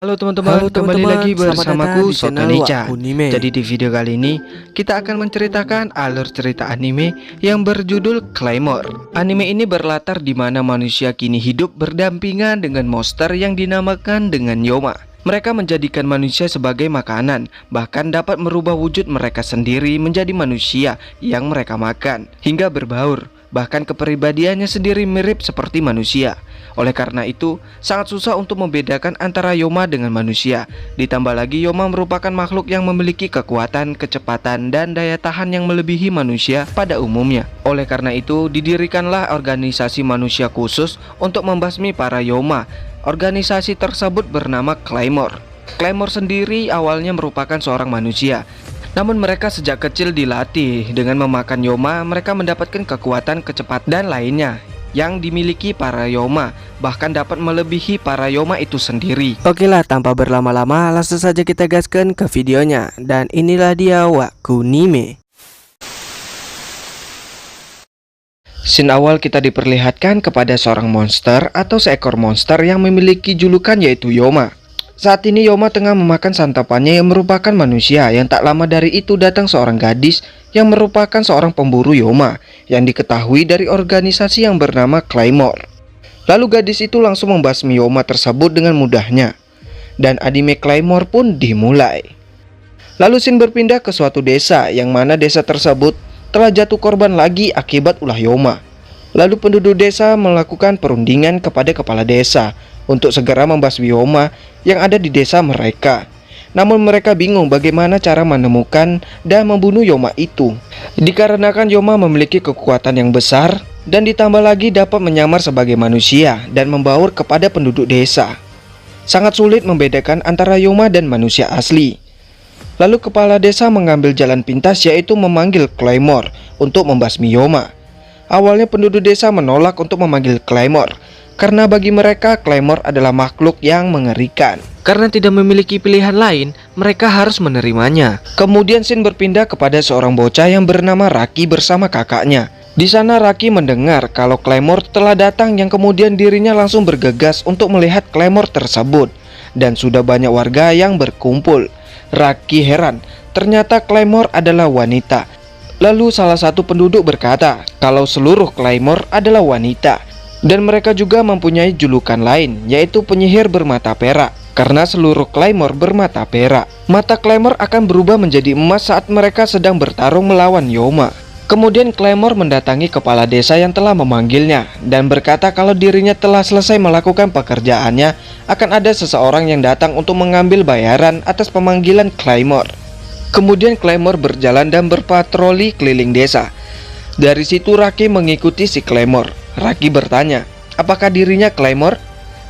Halo teman-teman, kembali lagi bersamaku Soto Nica. Wakunime. Jadi di video kali ini kita akan menceritakan alur cerita anime yang berjudul Claymore. Anime ini berlatar di mana manusia kini hidup berdampingan dengan monster yang dinamakan dengan Yoma. Mereka menjadikan manusia sebagai makanan, bahkan dapat merubah wujud mereka sendiri menjadi manusia yang mereka makan, hingga berbaur. Bahkan kepribadiannya sendiri mirip seperti manusia. Oleh karena itu, sangat susah untuk membedakan antara Yoma dengan manusia. Ditambah lagi Yoma merupakan makhluk yang memiliki kekuatan, kecepatan, dan daya tahan yang melebihi manusia pada umumnya. Oleh karena itu, didirikanlah organisasi manusia khusus untuk membasmi para Yoma. Organisasi tersebut bernama Claymore. Claymore sendiri awalnya merupakan seorang manusia. Namun mereka sejak kecil dilatih dengan memakan Yoma, mereka mendapatkan kekuatan, kecepatan, dan lainnya yang dimiliki para Yoma, bahkan dapat melebihi para Yoma itu sendiri. Oke lah, tanpa berlama-lama langsung saja kita gaskan ke videonya. Dan inilah dia Wakunime. Scene awal kita diperlihatkan kepada seorang monster atau seekor monster yang memiliki julukan yaitu Yoma. Saat ini Yoma tengah memakan santapannya yang merupakan manusia. Yang tak lama dari itu datang seorang gadis yang merupakan seorang pemburu Yoma yang diketahui dari organisasi yang bernama Claymore. Lalu gadis itu langsung membasmi Yoma tersebut dengan mudahnya. Dan anime Claymore pun dimulai. Lalu scene berpindah ke suatu desa yang mana desa tersebut telah jatuh korban lagi akibat ulah Yoma. Lalu penduduk desa melakukan perundingan kepada kepala desa untuk segera membasmi Yoma yang ada di desa mereka. Namun mereka bingung bagaimana cara menemukan dan membunuh Yoma itu. Dikarenakan Yoma memiliki kekuatan yang besar dan ditambah lagi dapat menyamar sebagai manusia dan membaur kepada penduduk desa. Sangat sulit membedakan antara Yoma dan manusia asli. Lalu kepala desa mengambil jalan pintas yaitu memanggil Claymore untuk membasmi Yoma. Awalnya penduduk desa menolak untuk memanggil Claymore karena bagi mereka Claymore adalah makhluk yang mengerikan. Karena tidak memiliki pilihan lain, mereka harus menerimanya. Kemudian scene berpindah kepada seorang bocah yang bernama Raki bersama kakaknya. Di sana Raki mendengar kalau Claymore telah datang yang kemudian dirinya langsung bergegas untuk melihat Claymore tersebut. Dan sudah banyak warga yang berkumpul. Raki heran, ternyata Claymore adalah wanita. Lalu salah satu penduduk berkata kalau seluruh Claymore adalah wanita. Dan mereka juga mempunyai julukan lain, yaitu penyihir bermata perak. Karena seluruh Claymore bermata perak, mata Claymore akan berubah menjadi emas saat mereka sedang bertarung melawan Yoma. Kemudian Claymore mendatangi kepala desa yang telah memanggilnya dan berkata kalau dirinya telah selesai melakukan pekerjaannya, akan ada seseorang yang datang untuk mengambil bayaran atas pemanggilan Claymore. Kemudian Claymore berjalan dan berpatroli keliling desa. Dari situ Raki mengikuti si Claymore. Raki bertanya, apakah dirinya Claymore?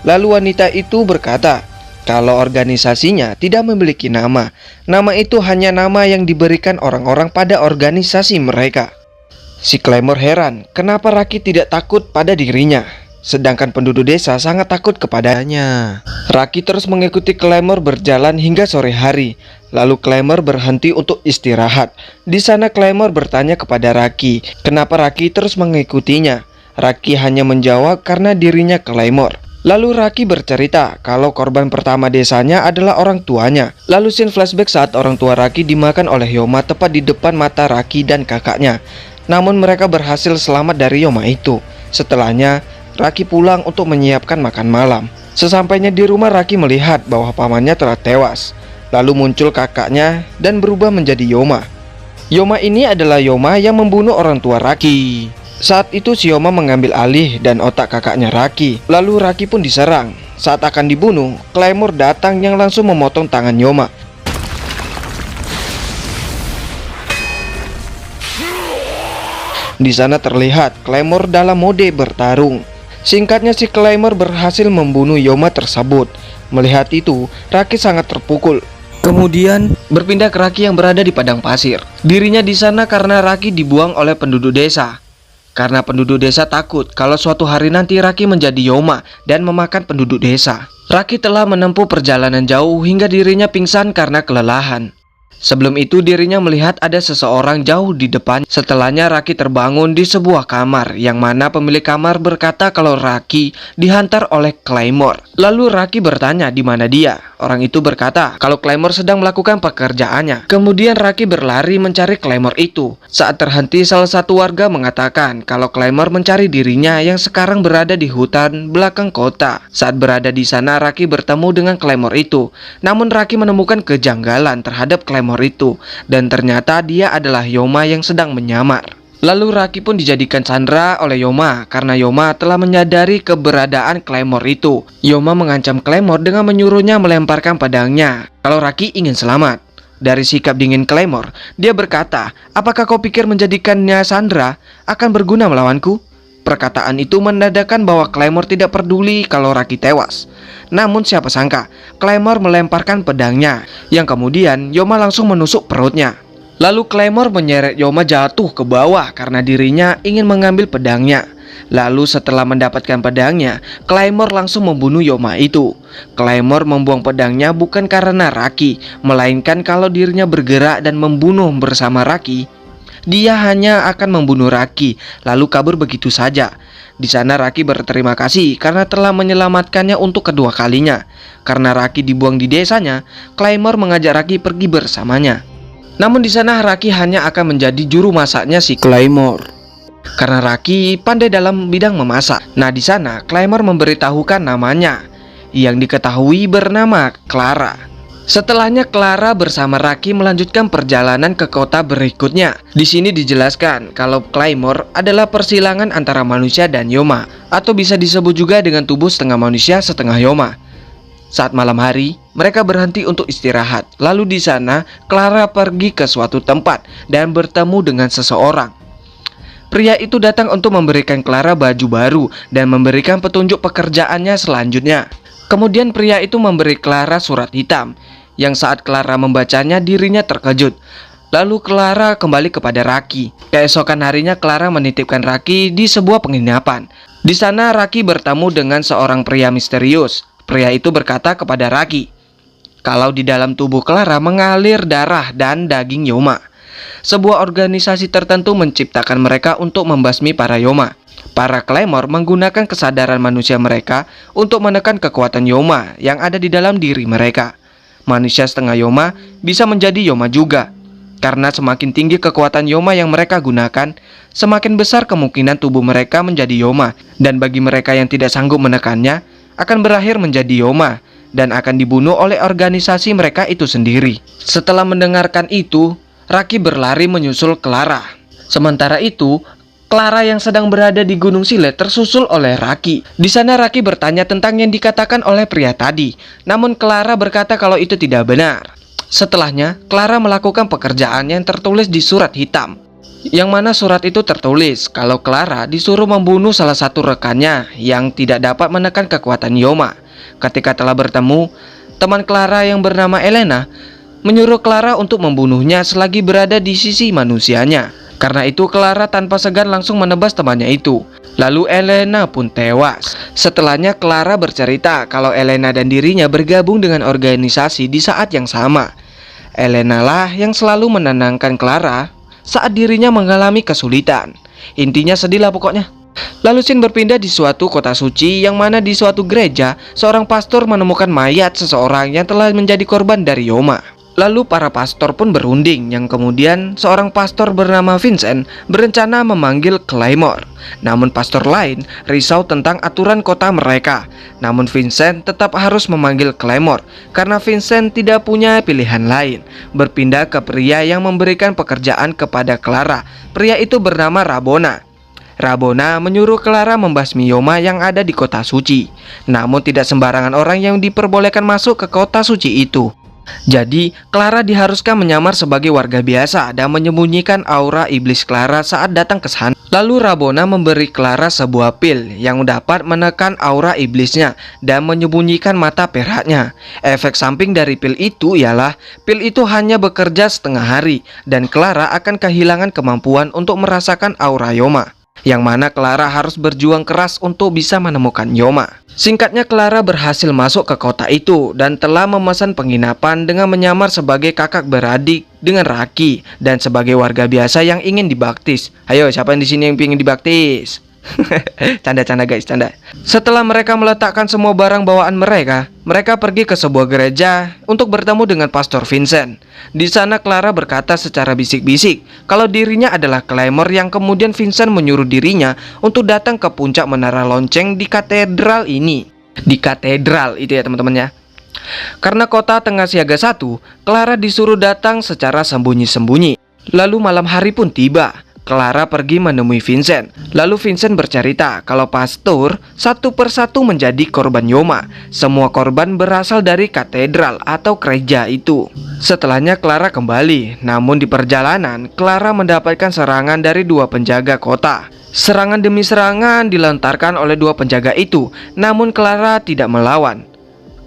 Lalu wanita itu berkata, kalau organisasinya tidak memiliki nama. Nama itu hanya nama yang diberikan orang-orang pada organisasi mereka. Si Claymore heran, kenapa Raki tidak takut pada dirinya, sedangkan penduduk desa sangat takut kepadanya. Raki terus mengikuti Claymore berjalan hingga sore hari. Lalu Claymore berhenti untuk istirahat. Di sana Claymore bertanya kepada Raki, kenapa Raki terus mengikutinya. Raki hanya menjawab karena dirinya Claymore. Lalu Raki bercerita kalau korban pertama desanya adalah orang tuanya. Lalu scene flashback saat orang tua Raki dimakan oleh Yoma tepat di depan mata Raki dan kakaknya. Namun mereka berhasil selamat dari Yoma itu. Setelahnya Raki pulang untuk menyiapkan makan malam. Sesampainya di rumah Raki melihat bahwa pamannya telah tewas. Lalu muncul kakaknya dan berubah menjadi Yoma. Yoma ini adalah Yoma yang membunuh orang tua Raki. Saat itu si Yoma mengambil alih dan otak kakaknya Raki. Lalu Raki pun diserang. Saat akan dibunuh, Claymore datang yang langsung memotong tangan Yoma. Di sana terlihat Claymore dalam mode bertarung. Singkatnya si Claymore berhasil membunuh Yoma tersebut. Melihat itu, Raki sangat terpukul. Kemudian berpindah ke Raki yang berada di padang pasir. Dirinya di sana karena Raki dibuang oleh penduduk desa. Karena penduduk desa takut kalau suatu hari nanti Raki menjadi Yoma dan memakan penduduk desa. Raki telah menempuh perjalanan jauh hingga dirinya pingsan karena kelelahan. Sebelum itu dirinya melihat ada seseorang jauh di depan. Setelahnya Raki terbangun di sebuah kamar, yang mana pemilik kamar berkata kalau Raki dihantar oleh Claymore. Lalu Raki bertanya di mana dia. Orang itu berkata kalau Claymore sedang melakukan pekerjaannya. Kemudian Raki berlari mencari Claymore itu. Saat terhenti, salah satu warga mengatakan kalau Claymore mencari dirinya yang sekarang berada di hutan belakang kota. Saat berada di sana, Raki bertemu dengan Claymore itu. Namun Raki menemukan kejanggalan terhadap Claymore itu, dan ternyata dia adalah Yoma yang sedang menyamar. Lalu Raki pun dijadikan sandera oleh Yoma karena Yoma telah menyadari keberadaan Claymore itu. Yoma mengancam Claymore dengan menyuruhnya melemparkan pedangnya kalau Raki ingin selamat. Dari sikap dingin Claymore, dia berkata, "Apakah kau pikir menjadikannya sandera akan berguna melawanku?" Perkataan itu menandakan bahwa Claymore tidak peduli kalau Raki tewas. Namun siapa sangka, Claymore melemparkan pedangnya, yang kemudian Yoma langsung menusuk perutnya. Lalu Claymore menyeret Yoma jatuh ke bawah karena dirinya ingin mengambil pedangnya. Lalu setelah mendapatkan pedangnya, Claymore langsung membunuh Yoma itu. Claymore membuang pedangnya bukan karena Raki, melainkan kalau dirinya bergerak dan membunuh bersama Raki, dia hanya akan membunuh Raki, lalu kabur begitu saja. Di sana Raki berterima kasih karena telah menyelamatkannya untuk kedua kalinya. Karena Raki dibuang di desanya, Claymore mengajak Raki pergi bersamanya. Namun di sana Raki hanya akan menjadi juru masaknya si Claymore, karena Raki pandai dalam bidang memasak. Nah, di sana Claymore memberitahukan namanya, yang diketahui bernama Clara. Setelahnya Clara bersama Raki melanjutkan perjalanan ke kota berikutnya. Di sini dijelaskan kalau Claymore adalah persilangan antara manusia dan Yoma, atau bisa disebut juga dengan tubuh setengah manusia setengah Yoma. Saat malam hari, mereka berhenti untuk istirahat. Lalu di sana Clara pergi ke suatu tempat dan bertemu dengan seseorang. Pria itu datang untuk memberikan Clara baju baru dan memberikan petunjuk pekerjaannya selanjutnya. Kemudian pria itu memberi Clara surat hitam, yang saat Clara membacanya dirinya terkejut. Lalu Clara kembali kepada Raki. Keesokan harinya Clara menitipkan Raki di sebuah penginapan. Di sana Raki bertemu dengan seorang pria misterius. Pria itu berkata kepada Raki kalau di dalam tubuh Clara mengalir darah dan daging Yoma. Sebuah organisasi tertentu menciptakan mereka untuk membasmi para Yoma. Para Claymore menggunakan kesadaran manusia mereka untuk menekan kekuatan Yoma yang ada di dalam diri mereka. Manusia setengah Yoma bisa menjadi Yoma juga. Karena semakin tinggi kekuatan Yoma yang mereka gunakan, semakin besar kemungkinan tubuh mereka menjadi Yoma. Dan bagi mereka yang tidak sanggup menekannya, akan berakhir menjadi Yoma dan akan dibunuh oleh organisasi mereka itu sendiri. Setelah mendengarkan itu, Raki berlari menyusul Clara. Sementara itu, Clara yang sedang berada di Gunung Silet tersusul oleh Raki. Di sana Raki bertanya tentang yang dikatakan oleh pria tadi. Namun Clara berkata kalau itu tidak benar. Setelahnya, Clara melakukan pekerjaan yang tertulis di surat hitam, yang mana surat itu tertulis kalau Clara disuruh membunuh salah satu rekannya yang tidak dapat menekan kekuatan Yoma. Ketika telah bertemu, teman Clara yang bernama Elena menyuruh Clara untuk membunuhnya selagi berada di sisi manusianya. Karena itu Clara tanpa segan langsung menebas temannya itu. Lalu Elena pun tewas. Setelahnya Clara bercerita kalau Elena dan dirinya bergabung dengan organisasi di saat yang sama. Elena lah yang selalu menenangkan Clara saat dirinya mengalami kesulitan. Intinya sedih lah pokoknya. Lalu scene berpindah di suatu kota suci, yang mana di suatu gereja seorang pastor menemukan mayat seseorang yang telah menjadi korban dari Yoma. Lalu para pastor pun berunding, yang kemudian seorang pastor bernama Vincent berencana memanggil Claymore. Namun pastor lain risau tentang aturan kota mereka. Namun Vincent tetap harus memanggil Claymore karena Vincent tidak punya pilihan lain. Berpindah ke pria yang memberikan pekerjaan kepada Clara. Pria itu bernama Rabona. Rabona menyuruh Clara membasmi Yoma yang ada di kota suci. Namun tidak sembarangan orang yang diperbolehkan masuk ke kota suci itu. Jadi, Clara diharuskan menyamar sebagai warga biasa dan menyembunyikan aura iblis Clara saat datang ke sana. Lalu Rabona memberi Clara sebuah pil yang dapat menekan aura iblisnya dan menyembunyikan mata peraknya. Efek samping dari pil itu ialah pil itu hanya bekerja setengah hari dan Clara akan kehilangan kemampuan untuk merasakan aura Yoma, yang mana Clara harus berjuang keras untuk bisa menemukan Yoma. Singkatnya, Clara berhasil masuk ke kota itu dan telah memesan penginapan dengan menyamar sebagai kakak beradik dengan Raki dan sebagai warga biasa yang ingin dibaptis. Ayo, siapa yang di sini yang ingin dibaptis? Canda-canda guys, canda. Setelah mereka meletakkan semua barang bawaan mereka, mereka pergi ke sebuah gereja untuk bertemu dengan Pastor Vincent. Di sana Clara berkata secara bisik-bisik kalau dirinya adalah Claymore, yang kemudian Vincent menyuruh dirinya untuk datang ke puncak menara lonceng di katedral ini. Di katedral itu ya teman-teman ya. Karena kota tengah siaga 1, Clara disuruh datang secara sembunyi-sembunyi. Lalu malam hari pun tiba. Clara pergi menemui Vincent. Lalu Vincent bercerita kalau pastor satu persatu menjadi korban Yoma. Semua korban berasal dari katedral atau gereja itu. Setelahnya Clara kembali. Namun di perjalanan Clara mendapatkan serangan dari 2 penjaga kota. Serangan demi serangan dilontarkan oleh 2 penjaga itu. Namun Clara tidak melawan.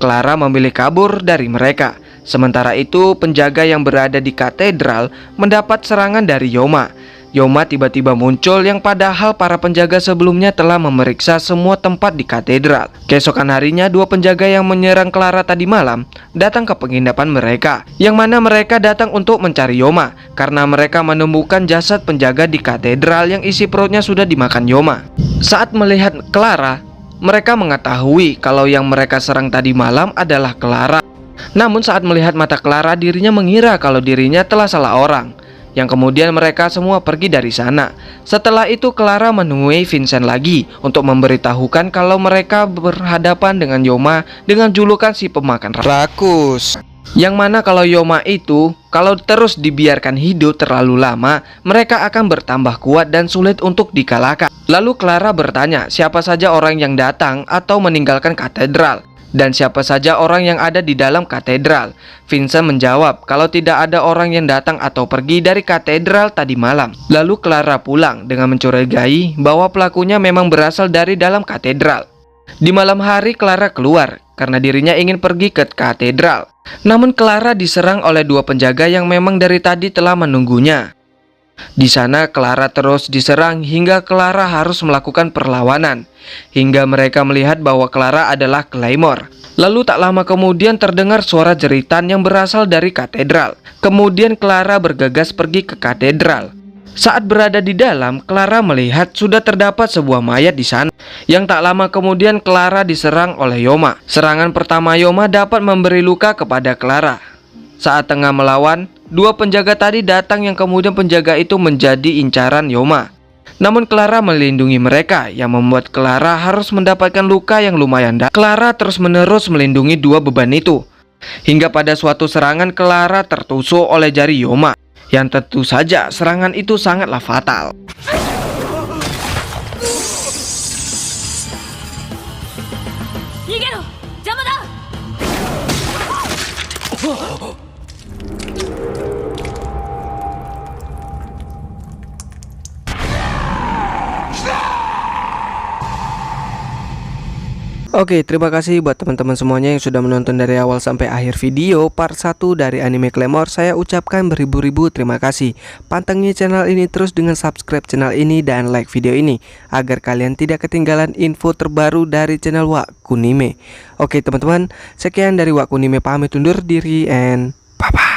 Clara memilih kabur dari mereka. Sementara itu penjaga yang berada di katedral mendapat serangan dari Yoma. Yoma tiba-tiba muncul, yang padahal para penjaga sebelumnya telah memeriksa semua tempat di katedral. Keesokan harinya 2 penjaga yang menyerang Clara tadi malam datang ke penginapan mereka, yang mana mereka datang untuk mencari Yoma karena mereka menemukan jasad penjaga di katedral yang isi perutnya sudah dimakan Yoma. Saat melihat Clara, mereka mengetahui kalau yang mereka serang tadi malam adalah Clara. Namun saat melihat mata Clara, dirinya mengira kalau dirinya telah salah orang, yang kemudian mereka semua pergi dari sana. Setelah itu Clara menemui Vincent lagi untuk memberitahukan kalau mereka berhadapan dengan Yoma dengan julukan si pemakan rakus. Yang mana kalau Yoma itu kalau terus dibiarkan hidup terlalu lama, mereka akan bertambah kuat dan sulit untuk dikalahkan. Lalu Clara bertanya siapa saja orang yang datang atau meninggalkan katedral, dan siapa saja orang yang ada di dalam katedral. Vincent menjawab kalau tidak ada orang yang datang atau pergi dari katedral tadi malam. Lalu Clara pulang dengan mencurigai bahwa pelakunya memang berasal dari dalam katedral. Di malam hari Clara keluar karena dirinya ingin pergi ke katedral. Namun Clara diserang oleh 2 penjaga yang memang dari tadi telah menunggunya. Di sana Clara terus diserang hingga Clara harus melakukan perlawanan, hingga mereka melihat bahwa Clara adalah Claymore. Lalu tak lama kemudian terdengar suara jeritan yang berasal dari katedral. Kemudian Clara bergegas pergi ke katedral. Saat berada di dalam, Clara melihat sudah terdapat sebuah mayat di sana. Yang tak lama kemudian Clara diserang oleh Yoma. Serangan pertama Yoma dapat memberi luka kepada Clara. Saat tengah melawan, 2 penjaga tadi datang yang kemudian penjaga itu menjadi incaran Yoma. Namun Clara melindungi mereka, yang membuat Clara harus mendapatkan luka yang lumayan dalam. Clara terus-menerus melindungi 2 beban itu, hingga pada suatu serangan Clara tertusuk oleh jari Yoma, yang tentu saja serangan itu sangatlah fatal. Oke, terima kasih buat teman-teman semuanya yang sudah menonton dari awal sampai akhir video part 1 dari anime Claymore. Saya ucapkan beribu-ribu terima kasih. Pantengin channel ini terus dengan subscribe channel ini dan like video ini agar kalian tidak ketinggalan info terbaru dari channel Wak Kunime. Oke teman-teman, sekian dari Wak Kunime, pamit undur diri and bye-bye.